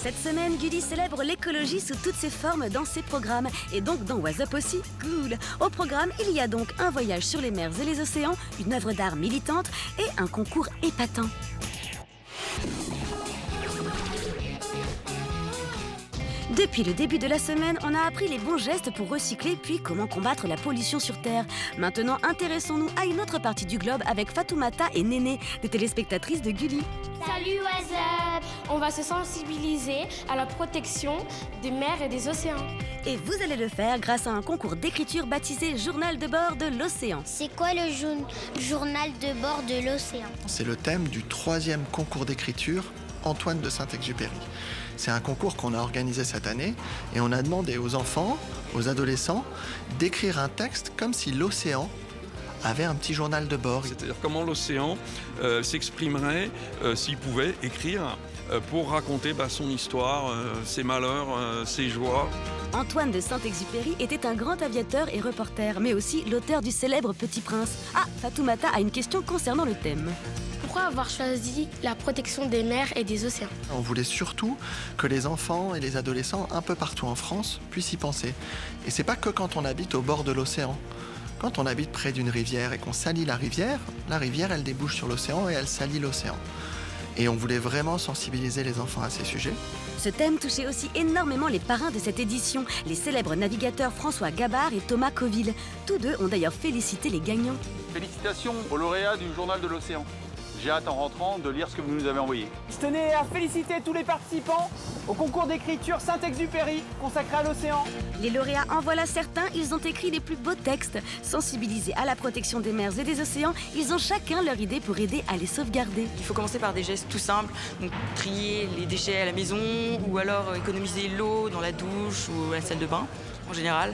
Cette semaine, Gulli célèbre l'écologie sous toutes ses formes dans ses programmes. Et donc dans What's Up aussi, cool. Au programme, il y a donc un voyage sur les mers et les océans, une œuvre d'art militante et un concours épatant. Depuis le début de la semaine, on a appris les bons gestes pour recycler puis comment combattre la pollution sur Terre. Maintenant, intéressons-nous à une autre partie du globe avec Fatoumata et Néné, des téléspectatrices de Gulli. Salut What's Up! On va se sensibiliser à la protection des mers et des océans. Et vous allez le faire grâce à un concours d'écriture baptisé Journal de bord de l'océan. C'est quoi le journal de bord de l'océan? C'est le thème du 3e concours d'écriture Antoine de Saint-Exupéry. C'est un concours qu'on a organisé cette année et on a demandé aux enfants, aux adolescents, d'écrire un texte comme si l'océan avait un petit journal de bord. C'est-à-dire comment l'océan s'exprimerait s'il pouvait écrire pour raconter son histoire, ses malheurs, ses joies. Antoine de Saint-Exupéry était un grand aviateur et reporter, mais aussi l'auteur du célèbre Petit Prince. Ah, Fatoumata a une question concernant le thème. Pourquoi avoir choisi la protection des mers et des océans? On voulait surtout que les enfants et les adolescents, un peu partout en France, puissent y penser. Et c'est pas que quand on habite au bord de l'océan. Quand on habite près d'une rivière et qu'on salit la rivière, elle débouche sur l'océan et elle salit l'océan. Et on voulait vraiment sensibiliser les enfants à ces sujets. Ce thème touchait aussi énormément les parrains de cette édition, les célèbres navigateurs François Gabard et Thomas Coville. Tous deux ont d'ailleurs félicité les gagnants. Félicitations aux lauréats du Journal de l'Océan. J'ai hâte en rentrant de lire ce que vous nous avez envoyé. Je tenais à féliciter tous les participants au concours d'écriture Saint-Exupéry consacré à l'océan. Les lauréats en voilà certains, ils ont écrit les plus beaux textes. Sensibilisés à la protection des mers et des océans, ils ont chacun leur idée pour aider à les sauvegarder. Il faut commencer par des gestes tout simples, donc trier les déchets à la maison ou alors économiser l'eau dans la douche ou à la salle de bain en général.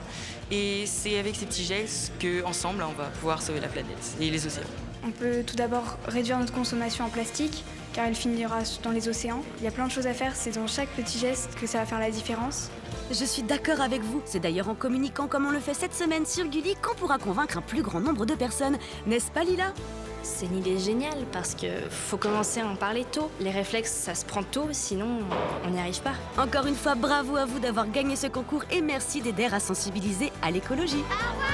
Et c'est avec ces petits gestes qu'ensemble on va pouvoir sauver la planète et les océans. On peut tout d'abord réduire notre consommation en plastique, car elle finira dans les océans. Il y a plein de choses à faire, c'est dans chaque petit geste que ça va faire la différence. Je suis d'accord avec vous. C'est d'ailleurs en communiquant comme on le fait cette semaine sur Gulli qu'on pourra convaincre un plus grand nombre de personnes. N'est-ce pas, Lila? C'est une idée géniale parce que faut commencer à en parler tôt. Les réflexes, ça se prend tôt, sinon on n'y arrive pas. Encore une fois, bravo à vous d'avoir gagné ce concours et merci d'aider à sensibiliser à l'écologie. Au revoir!